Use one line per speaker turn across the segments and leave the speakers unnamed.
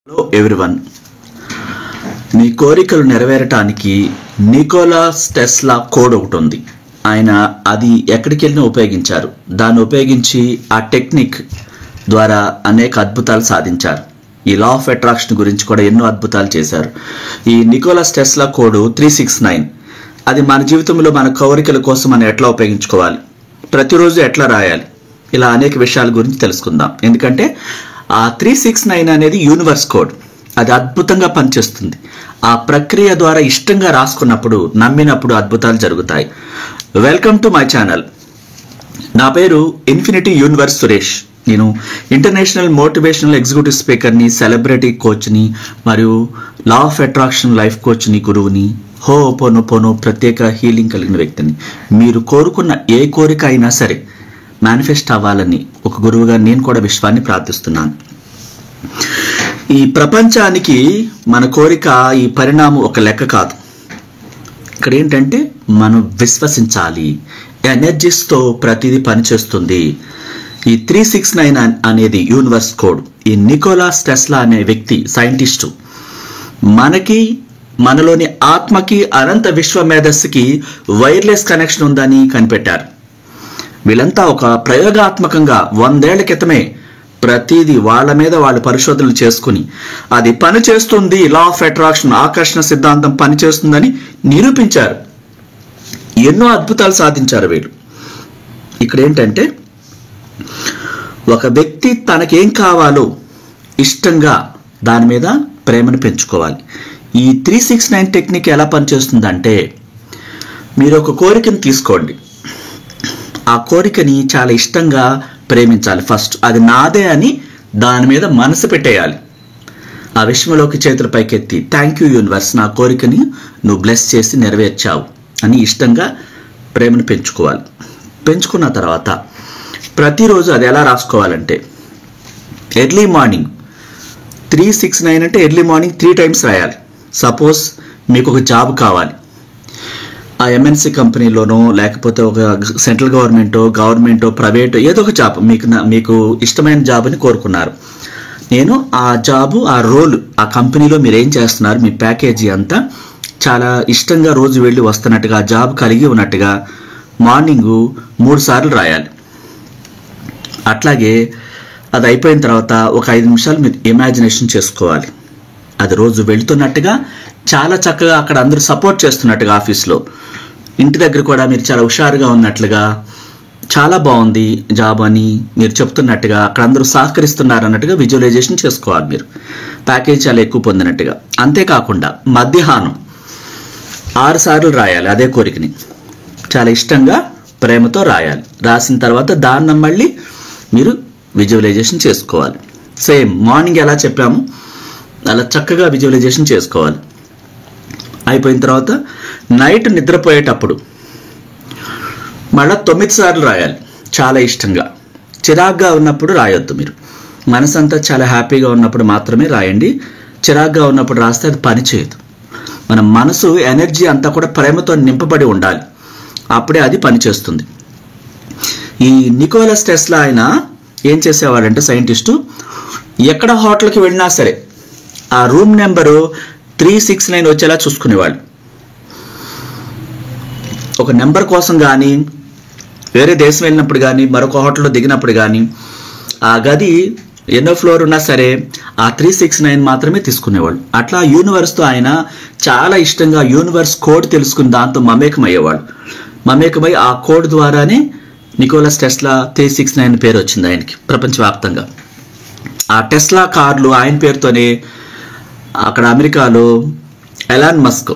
Hello everyone, మీ కోరికలు నెరవేరటానికి Nicholas Tesla code ఒకటి ఉంది. ఆయన అది ఎక్కడికి వెళ్ళినా ఉపయోగించారు. దాన్ని ఉపయోగించి ఆ టెక్నిక్ ద్వారా అనేక అద్భుతాలు సాధించారు. ఈ లా ఆఫ్ అట్రాక్షన్ గురించి కూడా ఎన్నో అద్భుతాలు చేశారు. ఈ నికోలాస్ టెస్లా కోడ్ 369. అది మన జీవితంలో మన కోరికల కోసం మనం ఎట్లా ఉపయోగించుకోవాలి, ప్రతిరోజు ఎట్లా రాయాలి, ఇలా అనేక విషయాల గురించి తెలుసుకుందాం. ఎందుకంటే ఆ 369 అనేది యూనివర్స్ కోడ్. అది అద్భుతంగా పనిచేస్తుంది. ఆ ప్రక్రియ ద్వారా ఇష్టంగా రాసుకున్నప్పుడు, నమ్మినప్పుడు అద్భుతాలు జరుగుతాయి. Welcome to my channel. నా పేరు ఇన్ఫినిటీ యూనివర్స్ సురేష్. నేను ఇంటర్నేషనల్ మోటివేషనల్ ఎగ్జిక్యూటివ్ స్పీకర్ని, సెలబ్రిటీ కోచ్ని, మరియు లా ఆఫ్ అట్రాక్షన్ లైఫ్ కోచ్ని, గురువుని, హోపోనోపోనో ప్రత్యేక హీలింగ్ కలిగిన వ్యక్తిని. మీరు కోరుకున్న ఏ కోరిక అయినా సరే మేనిఫెస్ట్ అవ్వాలని ఒక గురువుగా నేను కూడా విశ్వాన్ని ప్రార్థిస్తున్నాను. ఈ ప్రపంచానికి మన కోరిక, ఈ పరిణామం ఒక లెక్క కాదు. ఇక్కడ ఏంటంటే మనం విశ్వసించాలి. ఎనర్జీస్తో ప్రతిదీ పనిచేస్తుంది. ఈ 369 అనేది యూనివర్స్ కోడ్. ఈ నికోలాస్ టెస్లా అనే వ్యక్తి, సైంటిస్టు, మనలోని ఆత్మకి, అనంత విశ్వ మేధస్సుకి వైర్లెస్ కనెక్షన్ ఉందని కనిపెట్టారు. వీళ్ళంతా ఒక ప్రయోగాత్మకంగా 100 ఏళ్ల క్రితమే ప్రతిదీ వాళ్ళ మీద వాళ్ళు పరిశోధనలు చేసుకుని అది పనిచేస్తుంది, లా ఆఫ్ అట్రాక్షన్, ఆకర్షణ సిద్ధాంతం పనిచేస్తుందని నిరూపించారు. ఎన్నో అద్భుతాలు సాధించారు వీళ్ళు. ఇక్కడ ఏంటంటే ఒక వ్యక్తి తనకేం కావాలో ఇష్టంగా దాని మీద ప్రేమను పెంచుకోవాలి. ఈ 369 టెక్నిక్ ఎలా పనిచేస్తుందంటే, మీరు ఒక కోరికను తీసుకోండి. ఆ కోరికని చాలా ఇష్టంగా ప్రేమించాలి. ఫస్ట్ అది నాదే అని దాని మీద మనసు పెట్టేయాలి. ఆ విషయంలోకి చేతుల పైకెత్తి, థ్యాంక్ యూ యూనివర్స్, నా కోరికని నువ్వు బ్లెస్ చేసి నెరవేర్చావు అని ఇష్టంగా ప్రేమను పెంచుకోవాలి. పెంచుకున్న తర్వాత ప్రతిరోజు అది ఎలా రాసుకోవాలంటే, ఎర్లీ మార్నింగ్ 369 అంటే ఎర్లీ మార్నింగ్ 3 టైమ్స్ రాయాలి. సపోజ్ మీకు ఒక జాబ్ కావాలి, ఆ ఎంఎన్సి కంపెనీలోనో లేకపోతే ఒక సెంట్రల్ గవర్నమెంటో ప్రైవేటో ఏదో ఒక జాబ్, మీకు ఇష్టమైన జాబ్ని కోరుకున్నారు. నేను ఆ జాబు, ఆ రోల్, ఆ కంపెనీలో మీరు ఏం చేస్తున్నారు, మీ ప్యాకేజీ అంతా చాలా ఇష్టంగా రోజు వెళ్ళి వస్తున్నట్టుగా, ఆ జాబ్ కలిగి ఉన్నట్టుగా మార్నింగు 3 సార్లు రాయాలి. అట్లాగే అది అయిపోయిన తర్వాత ఒక 5 నిమిషాలు మీరు ఇమాజినేషన్ చేసుకోవాలి. అది రోజు వెళుతున్నట్టుగా, చాలా చక్కగా అక్కడ అందరూ సపోర్ట్ చేస్తున్నట్టుగా, ఆఫీస్లో, ఇంటి దగ్గర కూడా మీరు చాలా హుషారుగా ఉన్నట్లుగా, చాలా బాగుంది జాబ్ అని మీరు చెప్తున్నట్టుగా, అక్కడ అందరూ సహకరిస్తున్నారు అన్నట్టుగా విజువలైజేషన్ చేసుకోవాలి. మీరు ప్యాకేజ్ చాలా ఎక్కువ పొందినట్టుగా. అంతేకాకుండా మధ్యాహ్నం 6 సార్లు రాయాలి అదే కోరికని. చాలా ఇష్టంగా ప్రేమతో రాయాలి. రాసిన తర్వాత దాన్ని మళ్ళీ మీరు విజువలైజేషన్ చేసుకోవాలి. సేమ్ మార్నింగ్ ఎలా చెప్పాము అలా చక్కగా విజువలైజేషన్ చేసుకోవాలి. అయిపోయిన తర్వాత నైట్ నిద్రపోయేటప్పుడు మళ్ళీ 9 సార్లు రాయాలి. చాలా ఇష్టంగా. చిరాగ్గా ఉన్నప్పుడు రాయొద్దు. మీరు మనసంతా చాలా హ్యాపీగా ఉన్నప్పుడు మాత్రమే రాయండి. చిరాగ్గా ఉన్నప్పుడు రాస్తే అది పనిచేయదు. మన మనసు ఎనర్జీ అంతా కూడా ప్రేమతో నింపబడి ఉండాలి. అప్పుడే అది పనిచేస్తుంది. ఈ నికోలాస్ టెస్లా ఆయన ఏం చేసేవాడంటే, సైంటిస్టు, ఎక్కడ హోటల్కి వెళ్ళినా సరే ఆ రూమ్ నెంబరు 369 వచ్చేలా చూసుకునేవాళ్ళు. ఒక నెంబర్ కోసం కానీ, వేరే దేశం వెళ్ళినప్పుడు కానీ, మరొక హోటల్లో దిగినప్పుడు కానీ, ఆ గది ఎన్నో ఫ్లోర్ ఉన్నా సరే ఆ 369 మాత్రమే తీసుకునేవాళ్ళు. అట్లా యూనివర్స్తో ఆయన చాలా ఇష్టంగా యూనివర్స్ కోడ్ తెలుసుకుని దాంతో మమేకమయ్యేవాళ్ళు. మమేకమై ఆ కోడ్ ద్వారానే నికోలాస్ టెస్లా 369 పేరు వచ్చింది ఆయనకి ప్రపంచవ్యాప్తంగా. ఆ టెస్లా కార్లు ఆయన పేరుతోనే అక్కడ అమెరికాలో ఎలాన్ మస్క్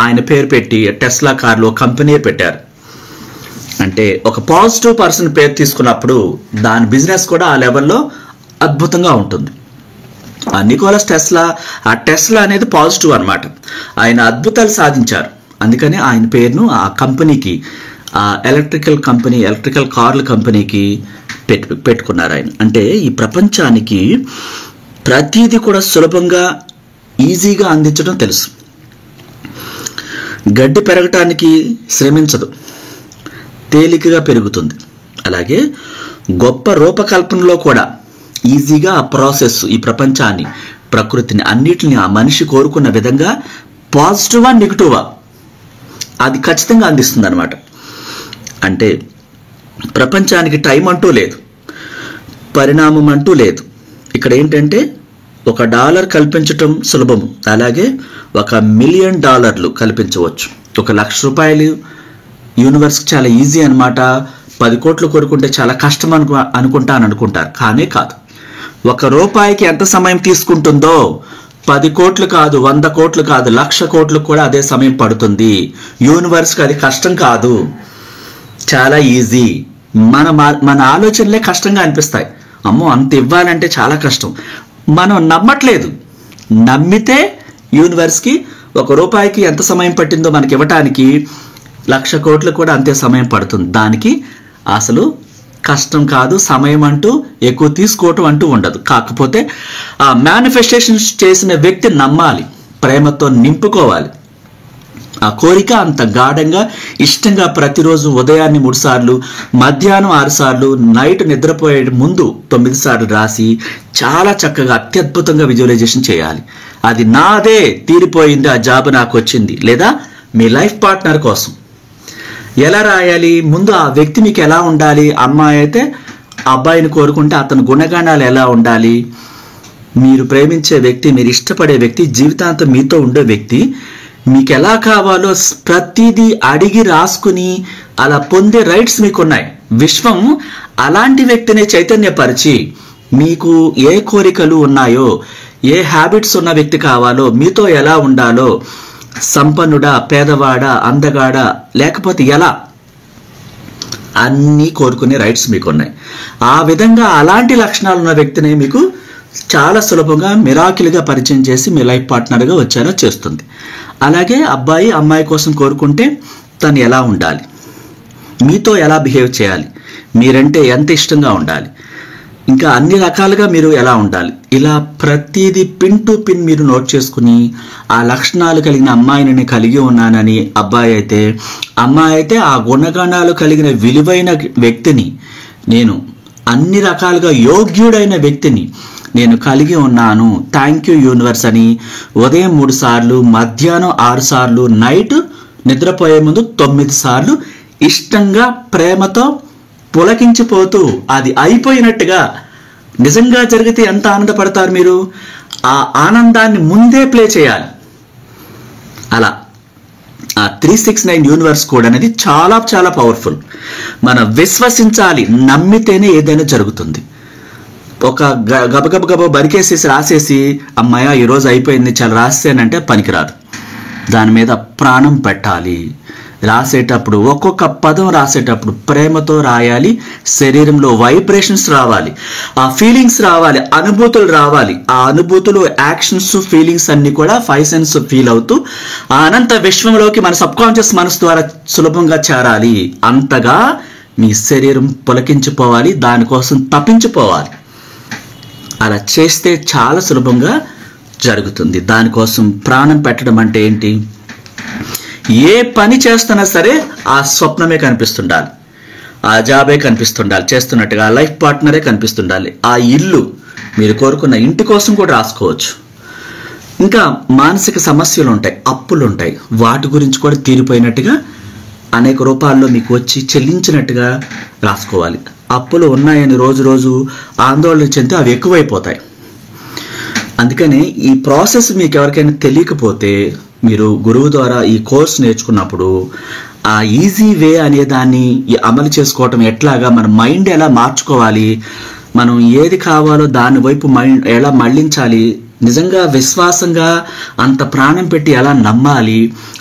ఆయన పేరు పెట్టి టెస్లా కార్లు కంపెనీ పెట్టారు. అంటే ఒక పాజిటివ్ పర్సన్ పేరు తీసుకున్నప్పుడు దాని బిజినెస్ కూడా ఆ లెవెల్లో అద్భుతంగా ఉంటుంది. ఆ నికోలాస్ టెస్లా, ఆ టెస్లా అనేది పాజిటివ్ అన్నమాట. ఆయన అద్భుతాలు సాధించారు. అందుకని ఆయన పేరును ఆ కంపెనీకి, ఆ ఎలక్ట్రికల్ కార్ల కంపెనీకి పెట్టుకున్నారు ఆయన. అంటే ఈ ప్రపంచానికి ప్రతిదీ కూడా సులభంగా, ఈజీగా అందించడం తెలుసు. గడ్డి పెరగటానికి శ్రమించదు, తేలికగా పెరుగుతుంది. అలాగే గొప్ప రూపకల్పనలో కూడా ఈజీగా ఆ ప్రాసెస్ ఈ ప్రపంచాన్ని ప్రకృతిని అన్నిటిని ఆ మనిషి కోరుకున్న విధంగా పాజిటివా నెగిటివా అది ఖచ్చితంగా అందిస్తుంది అనమాట. అంటే ప్రపంచానికి టైం అంటూ లేదు, పరిణామం అంటూ లేదు. ఇక్కడ ఏంటంటే $1 కల్పించటం సులభం, అలాగే $1,000,000 కల్పించవచ్చు. ₹1,00,000 యూనివర్స్కి చాలా ఈజీ అనమాట. 10 కోట్లు కోరుకుంటే చాలా కష్టం అనుకుంటారు. కానే కాదు. ₹1 ఎంత సమయం తీసుకుంటుందో 10 కోట్లు కాదు, 100 కోట్లు కాదు, 1,00,000 కోట్లు కూడా అదే సమయం పడుతుంది. యూనివర్స్కి అది కష్టం కాదు, చాలా ఈజీ. మన ఆలోచనలే కష్టంగా అనిపిస్తాయి. అమ్మో అంత ఇవ్వాలంటే చాలా కష్టం. మనం నమ్మట్లేదు. నమ్మితే యూనివర్స్కి ₹1 ఎంత సమయం పట్టిందో మనకి ఇవ్వటానికి 1,00,000 కోట్లు కూడా అంతే సమయం పడుతుంది. దానికి అసలు కష్టం కాదు, సమయం అంటూ ఎక్కువ తీసుకోవటం అంటూ ఉండదు. కాకపోతే ఆ మేనిఫెస్టేషన్ చేసిన వ్యక్తి నమ్మాలి, ప్రేమతో నింపుకోవాలి. ఆ కోరిక అంత గాఢంగా ఇష్టంగా ప్రతిరోజు ఉదయాన్ని 3 సార్లు, మధ్యాహ్నం 6 సార్లు, నైట్ నిద్రపోయే ముందు 9 సార్లు రాసి చాలా చక్కగా అత్యద్భుతంగా విజువలైజేషన్ చేయాలి. అది నాదే, తీరిపోయింది, ఆ జాబ్ నాకు వచ్చింది, లేదా మీ లైఫ్ పార్ట్నర్ కోసం. ఎలా రాయాలి? ముందు ఆ వ్యక్తి మీకు ఎలా ఉండాలి? అమ్మాయి అయితే అబ్బాయిని కోరుకుంటే అతని గుణగణాలు ఎలా ఉండాలి? మీరు ప్రేమించే వ్యక్తి, మీరు ఇష్టపడే వ్యక్తి, జీవితాంతం మీతో ఉండే వ్యక్తి మీకు ఎలా కావాలో ప్రతిదీ అడిగి రాసుకుని అలా పొందే రైట్స్ మీకున్నాయి. విశ్వం అలాంటి వ్యక్తిని చైతన్యపరిచి మీకు ఏ కోరికలు ఉన్నాయో, ఏ హ్యాబిట్స్ ఉన్న వ్యక్తి కావాలో, మీతో ఎలా ఉండాలో, సంపన్నుడా, పేదవాడా, అందగాడా, లేకపోతే ఎలా, అన్నీ కోరుకునే రైట్స్ మీకున్నాయి. ఆ విధంగా అలాంటి లక్షణాలు ఉన్న వ్యక్తిని మీకు చాలా సులభంగా మిరాకిల్గా పరిచయం చేసి మీ లైఫ్ పార్ట్నర్గా వచ్చేలా చేస్తుంది. అలాగే అబ్బాయి అమ్మాయి కోసం కోరుకుంటే తను ఎలా ఉండాలి, మీతో ఎలా బిహేవ్ చేయాలి, మీరంటే ఎంత ఇష్టంగా ఉండాలి, ఇంకా అన్ని రకాలుగా మీరు ఎలా ఉండాలి, ఇలా ప్రతిదీ పిన్ టు పిన్ మీరు నోట్ చేసుకుని ఆ లక్షణాలు కలిగిన అమ్మాయిని కలిగి ఉన్నానని అబ్బాయి అయితే, అమ్మాయి అయితే ఆ గుణగణాలు కలిగిన విలువైన వ్యక్తిని, నేను అన్ని రకాలుగా యోగ్యుడైన వ్యక్తిని నేను కలిగి ఉన్నాను, థ్యాంక్ యూ యూనివర్స్ అని ఉదయం 3 సార్లు, మధ్యాహ్నం 6 సార్లు, నైట్ నిద్రపోయే ముందు 9 సార్లు ఇష్టంగా ప్రేమతో పులకించిపోతూ అది అయిపోయినట్టుగా నిజంగా జరిగితే ఎంత ఆనందపడతారు మీరు. ఆ ఆనందాన్ని ముందే ప్లే చేయాలి. అలా ఆ 369 యూనివర్స్ కోడ్ అనేది చాలా చాలా పవర్ఫుల్. మనం విశ్వసించాలి, నమ్మితేనే ఏదైనా జరుగుతుంది. ఒక గబగబ బరికేసేసి రాసేసి అమ్మాయ ఈరోజు అయిపోయింది చాలా రాసేనంటే పనికిరాదు. దాని మీద ప్రాణం పెట్టాలి. రాసేటప్పుడు ఒక్కొక్క పదం రాసేటప్పుడు ప్రేమతో రాయాలి. శరీరంలో వైబ్రేషన్స్ రావాలి, ఆ ఫీలింగ్స్ రావాలి, అనుభూతులు రావాలి. ఆ అనుభూతులు, యాక్షన్స్, ఫీలింగ్స్ అన్ని కూడా 5 సెన్స్ ఫీల్ అవుతూ ఆ అనంత విశ్వంలోకి మన సబ్కాన్షియస్ మనసు ద్వారా సులభంగా చేరాలి. అంతగా మీ శరీరం పులకించిపోవాలి, దానికోసం తప్పించిపోవాలి. అలా చేస్తే చాలా సులభంగా జరుగుతుంది. దానికోసం ప్రాణం పెట్టడం అంటే ఏంటి? ఏ పని చేస్తున్నా సరే ఆ స్వప్నమే కనిపిస్తుండాలి, ఆ జాబే కనిపిస్తుండాలి చేస్తున్నట్టుగా, ఆ లైఫ్ పార్ట్నరే కనిపిస్తుండాలి. ఆ ఇల్లు మీరు కోరుకున్న ఇంటి కోసం కూడా రాసుకోవచ్చు. ఇంకా మానసిక సమస్యలు ఉంటాయి, అప్పులు ఉంటాయి, వాటి గురించి కూడా తీరిపోయినట్టుగా అనేక రూపాల్లో మీకు వచ్చి చెల్లించినట్టుగా రాసుకోవాలి. అప్పులు ఉన్నాయని రోజు రోజు ఆందోళన చెందితే అవి ఎక్కువైపోతాయి. అందుకని ఈ ప్రాసెస్ మీకు ఎవరికైనా తెలియకపోతే మీరు గురువు ద్వారా ఈ కోర్స్ నేర్చుకున్నప్పుడు ఆ ఈజీ వే అనే దాన్ని అమలు చేసుకోవటం ఎట్లాగా, మన మైండ్ ఎలా మార్చుకోవాలి, మనం ఏది కావాలో దాని వైపు మైండ్ ఎలా మళ్ళించాలి, నిజంగా విశ్వాసంగా అంత ప్రాణం పెట్టి ఎలా నమ్మాలి,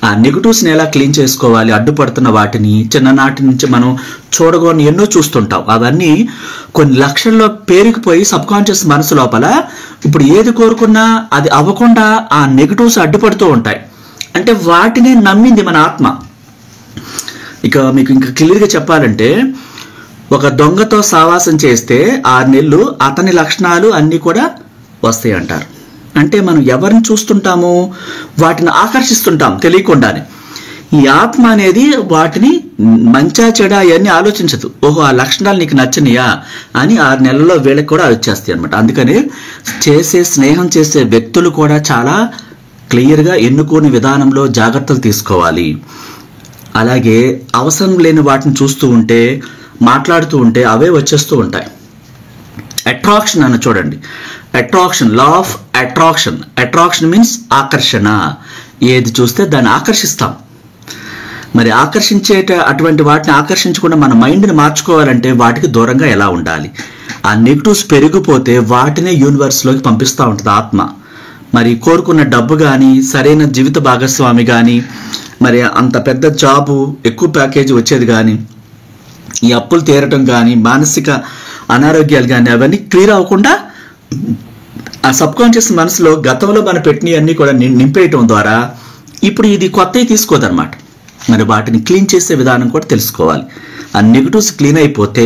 ఆ నెగిటివ్స్ని ఎలా క్లీన్ చేసుకోవాలి, అడ్డుపడుతున్న వాటిని చిన్ననాటి నుంచి మనం చూడగొని ఎన్నో చూస్తుంటాం. అవన్నీ కొన్ని లక్షల్లో పేరుకుపోయి సబ్కాన్షియస్ మనసు లోపల ఇప్పుడు ఏది కోరుకున్నా అది అవ్వకుండా ఆ నెగిటివ్స్ అడ్డుపడుతూ ఉంటాయి. అంటే వాటిని నమ్మింది మన ఆత్మ. ఇక మీకు ఇంకా క్లియర్గా చెప్పాలంటే, ఒక దొంగతో సావాసం చేస్తే 6 నెలలు అతని లక్షణాలు అన్నీ కూడా వస్తాయి అంటారు. అంటే మనం ఎవరిని చూస్తుంటామో వాటిని ఆకర్షిస్తుంటాం తెలియకుండానే. ఈ ఆత్మ అనేది వాటిని మంచా చెడా అవన్నీ ఆలోచించదు. ఓహో ఆ లక్షణాలు నీకు నచ్చనియా అని 6 నెలల్లో వీళ్ళకి కూడా వచ్చేస్తాయి అనమాట. అందుకని స్నేహం చేసే వ్యక్తులు కూడా చాలా క్లియర్గా ఎన్నుకోని విధానంలో జాగ్రత్తలు తీసుకోవాలి. అలాగే అవసరం లేని వాటిని చూస్తూ ఉంటే, మాట్లాడుతూ ఉంటే అవే వచ్చేస్తూ ఉంటాయి. అట్రాక్షన్ అన్న చూడండి, attraction, law of attraction. Attraction means ఆకర్షణ. ఏది చూస్తే దాన్ని ఆకర్షిస్తాం. మరి అటువంటి వాటిని ఆకర్షించకుండా మన మైండ్ని మార్చుకోవాలంటే వాటికి దూరంగా ఎలా ఉండాలి? ఆ నెగిటివ్స్ పెరిగిపోతే వాటినే యూనివర్స్లోకి పంపిస్తూ ఉంటుంది ఆత్మ. మరి కోరుకున్న డబ్బు కానీ, సరైన జీవిత భాగస్వామి కానీ, మరి అంత పెద్ద జాబు, ఎక్కువ ప్యాకేజీ వచ్చేది కానీ, ఈ అప్పులు తీరటం కానీ, మానసిక అనారోగ్యాలు కానీ అవన్నీ క్లియర్ అవ్వకుండా ఆ సబ్కాన్షియస్ మనసులో గతంలో మనం పెట్టినవన్నీ కూడా నింపేయటం ద్వారా ఇప్పుడు ఇది కొత్తవి తీసుకోదన్నమాట. మరి వాటిని క్లీన్ చేసే విధానం కూడా తెలుసుకోవాలి. ఆ నెగిటివ్స్ క్లీన్ అయిపోతే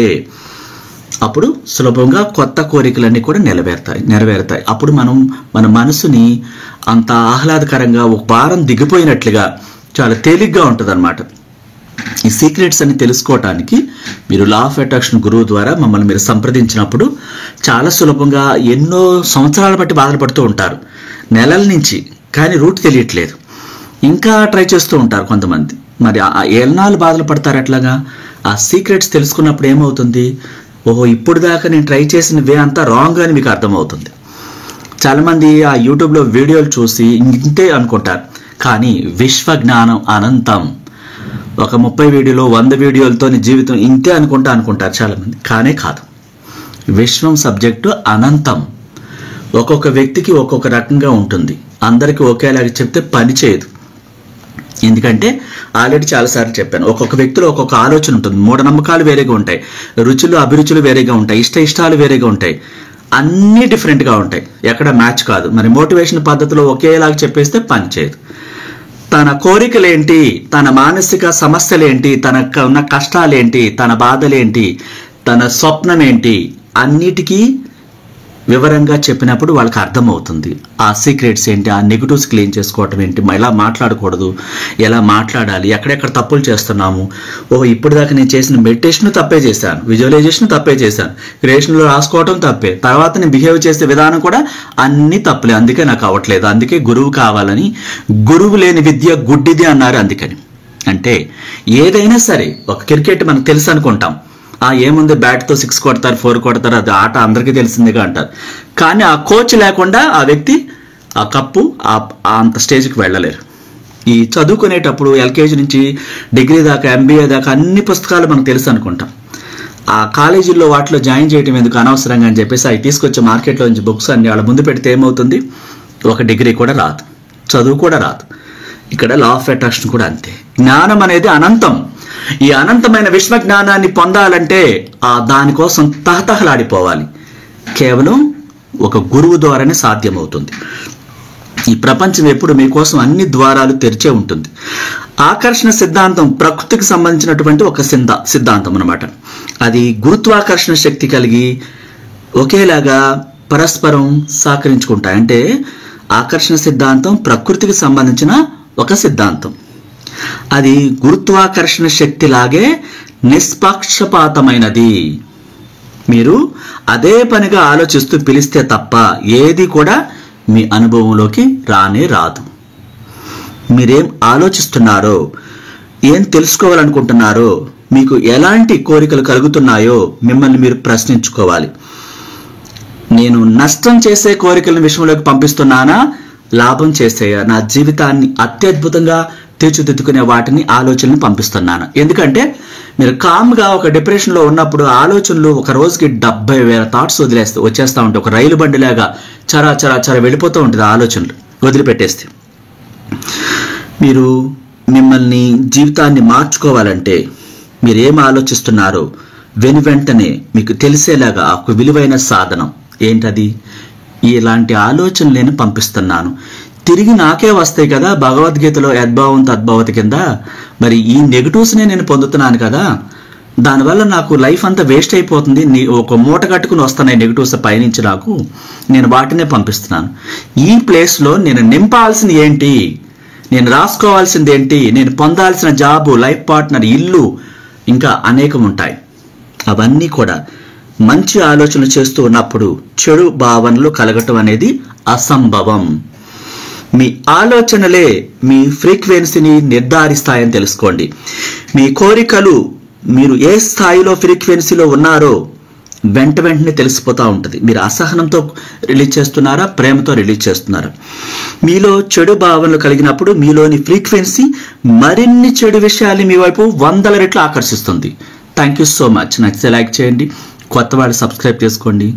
అప్పుడు సులభంగా కొత్త కోరికలన్నీ కూడా నెరవేరుతాయి. అప్పుడు మనం మన మనసుని అంత ఆహ్లాదకరంగా, ఒక భారం దిగిపోయినట్లుగా చాలా తేలిగ్గా ఉంటుంది అన్నమాట. ఈ సీక్రెట్స్ అన్ని తెలుసుకోవటానికి మీరు లా ఆఫ్ అట్రాక్షన్ గురువు ద్వారా మమ్మల్ని మీరు సంప్రదించినప్పుడు చాలా సులభంగా, ఎన్నో సంవత్సరాల బట్టి బాధపడుతూ ఉంటారు, నెలల నుంచి, కానీ రూట్ తెలియట్లేదు, ఇంకా ట్రై చేస్తూ ఉంటారు కొంతమంది. మరి ఎన్నాళ్ళు బాధలు పడతారు అట్లాగా? ఆ సీక్రెట్స్ తెలుసుకున్నప్పుడు ఏమవుతుంది? ఓహో ఇప్పుడు దాకా నేను ట్రై చేసిన వే అంతా రాంగ్ అని మీకు అర్థమవుతుంది. చాలామంది ఆ యూట్యూబ్లో వీడియోలు చూసి ఇంతే అనుకుంటారు, కానీ విశ్వ జ్ఞానం అనంతం. ఒక 30 వీడియోలు 100 వీడియోలతో జీవితం ఇంతే అనుకుంటారు చాలామంది, కానే కాదు. విశ్వం సబ్జెక్టు అనంతం. ఒక్కొక్క వ్యక్తికి ఒక్కొక్క రకంగా ఉంటుంది. అందరికీ ఒకేలాగా చెప్తే పని చేయదు. ఎందుకంటే ఆల్రెడీ చాలాసార్లు చెప్పాను, ఒక్కొక్క వ్యక్తిలో ఒక్కొక్క ఆలోచన ఉంటుంది, మూఢనమ్మకాలు వేరేగా ఉంటాయి, రుచులు అభిరుచులు వేరేగా ఉంటాయి, ఇష్టాలు వేరేగా ఉంటాయి, అన్నీ డిఫరెంట్గా ఉంటాయి, ఎక్కడ మ్యాచ్ కాదు. మరి మోటివేషన్ పద్ధతిలో ఒకేలాగా చెప్పేస్తే పని చేయదు. తన కోరికలేంటి, తన మానసిక సమస్యలేంటి, తనకు ఉన్న కష్టాలేంటి, తన బాధలేంటి, తన స్వప్నం ఏంటి, అన్నిటికీ వివరంగా చెప్పినప్పుడు వాళ్ళకి అర్థమవుతుంది. ఆ సీక్రెట్స్ ఏంటి, ఆ నెగిటివ్స్ క్లీన్ చేసుకోవటం ఏంటి, ఎలా మాట్లాడకూడదు, ఎలా మాట్లాడాలి, ఎక్కడెక్కడ తప్పులు చేస్తున్నాము. ఇప్పుడు దాకా నేను చేసిన మెడిటేషన్ తప్పే చేశాను, విజువలైజేషన్ తప్పే చేశాను, క్రియేషన్లో రాసుకోవటం తప్పే, తర్వాత నేను బిహేవ్ చేసే విధానం కూడా అన్ని తప్పులే, అందుకే నాకు అవ్వట్లేదు, అందుకే గురువు కావాలని. గురువు లేని విద్య గుడ్డిది అన్నారు. అందుకని అంటే ఏదైనా సరే, ఒక క్రికెట్ మనకు తెలుసు అనుకుంటాం, ఏముంది బ్యాట్తో 6 కొడతారు, 4 కొడతారు, అది ఆట అందరికీ తెలిసిందిగా అంటారు. కానీ ఆ కోచ్ లేకుండా ఆ వ్యక్తి ఆ కప్పు అంత స్టేజ్కి వెళ్ళలేరు. ఈ చదువుకునేటప్పుడు ఎల్కేజీ నుంచి డిగ్రీ దాకా, ఎంబీఏ దాకా అన్ని పుస్తకాలు మనకు తెలుసు అనుకుంటాం. ఆ కాలేజీల్లో వాటిలో జాయిన్ చేయడం ఎందుకు అనవసరంగా అని చెప్పేసి అవి తీసుకొచ్చే మార్కెట్లో నుంచి బుక్స్ అన్ని వాళ్ళ ముందు పెడితే ఏమవుతుంది? ఒక డిగ్రీ కూడా రాదు, చదువు కూడా రాదు. ఇక్కడ లా ఆఫ్ అట్రాక్షన్ కూడా అంతే. జ్ఞానం అనేది అనంతం. ఈ అనంతమైన విశ్వ జ్ఞానాన్ని పొందాలంటే దానికోసం తహతహలాడిపోవాలి. కేవలం ఒక గురువు ద్వారానే సాధ్యమవుతుంది. ఈ ప్రపంచం ఎప్పుడు మీకోసం అన్ని ద్వారాలు తెరిచే ఉంటుంది. ఆకర్షణ సిద్ధాంతం ప్రకృతికి సంబంధించినటువంటి ఒక సిద్ధాంతం అన్నమాట. అది గురుత్వాకర్షణ శక్తి కలిగి ఒకేలాగా పరస్పరం సహకరించుకుంటాయి. అంటే ఆకర్షణ సిద్ధాంతం ప్రకృతికి సంబంధించిన ఒక సిద్ధాంతం. అది గురుత్వాకర్షణ శక్తి లాగే నిష్పక్షపాతమైనది. మీరు అదే పనిగా ఆలోచిస్తూ పిలిస్తే తప్ప ఏది కూడా మీ అనుభవంలోకి రానే రాదు. మీరేం ఆలోచిస్తున్నారో, ఏం తెలుసుకోవాలనుకుంటున్నారో, మీకు ఎలాంటి కోరికలు కలుగుతున్నాయో మిమ్మల్ని మీరు ప్రశ్నించుకోవాలి. నేను నష్టం చేసే కోరికలను విషయంలోకి పంపిస్తున్నానా, లాభం చేసేయా, నా జీవితాన్ని అత్యద్భుతంగా తీర్చిదిద్దుకునే వాటిని ఆలోచనలు పంపిస్తున్నాను? ఎందుకంటే మీరు కామ్గా ఒక డిప్రెషన్లో ఉన్నప్పుడు ఆలోచనలు ఒక రోజుకి 70,000 థాట్స్ వచ్చేస్తూ ఉంటాయి. ఒక రైలు బండిలాగా చరా వెళ్ళిపోతూ ఉంటుంది ఆలోచనలు వదిలిపెట్టేస్తే. మీరు మిమ్మల్ని జీవితాన్ని మార్చుకోవాలంటే మీరు ఏం ఆలోచిస్తున్నారో వెంటనే మీకు తెలిసేలాగా ఒక విలువైన సాధనం ఏంటది? ఇలాంటి ఆలోచనలు నేను పంపిస్తున్నాను, తిరిగి నాకే వస్తాయి కదా. భగవద్గీతలో యద్భావం తద్భవతి కింద మరి ఈ నెగిటివ్స్నే నేను పొందుతున్నాను కదా, దానివల్ల నాకు లైఫ్ అంతా వేస్ట్ అయిపోతుంది. ఒక మూట కట్టుకుని వస్తున్నాయి నెగిటివ్స్ పైనుంచి, నేను వాటినే పంపిస్తున్నాను. ఈ ప్లేస్లో నేను నింపాల్సింది ఏంటి, నేను రాసుకోవాల్సింది ఏంటి, నేను పొందాల్సిన జాబు, లైఫ్ పార్ట్నర్, ఇల్లు, ఇంకా అనేకం ఉంటాయి. అవన్నీ కూడా మంచి ఆలోచనలు చేస్తూ ఉన్నప్పుడు చెడు భావనలు కలగటం అనేది అసంభవం. మీ ఆలోచనలే మీ ఫ్రీక్వెన్సీని నిర్ధారిస్తాయని తెలుసుకోండి. మీ కోరికలు మీరు ఏ స్థాయిలో ఫ్రీక్వెన్సీలో ఉన్నారో వెంటనే తెలిసిపోతూ ఉంటుంది. మీరు అసహనంతో రిలీజ్ చేస్తున్నారా, ప్రేమతో రిలీజ్ చేస్తున్నారా? మీలో చెడు భావనలు కలిగినప్పుడు మీలోని ఫ్రీక్వెన్సీ మరిన్ని చెడు విషయాలు మీ వైపు 100 రెట్లు ఆకర్షిస్తుంది. Thank you so much. నచ్చితే లైక్ చేయండి, కొత్త వాళ్ళు సబ్స్క్రైబ్ చేసుకోండి.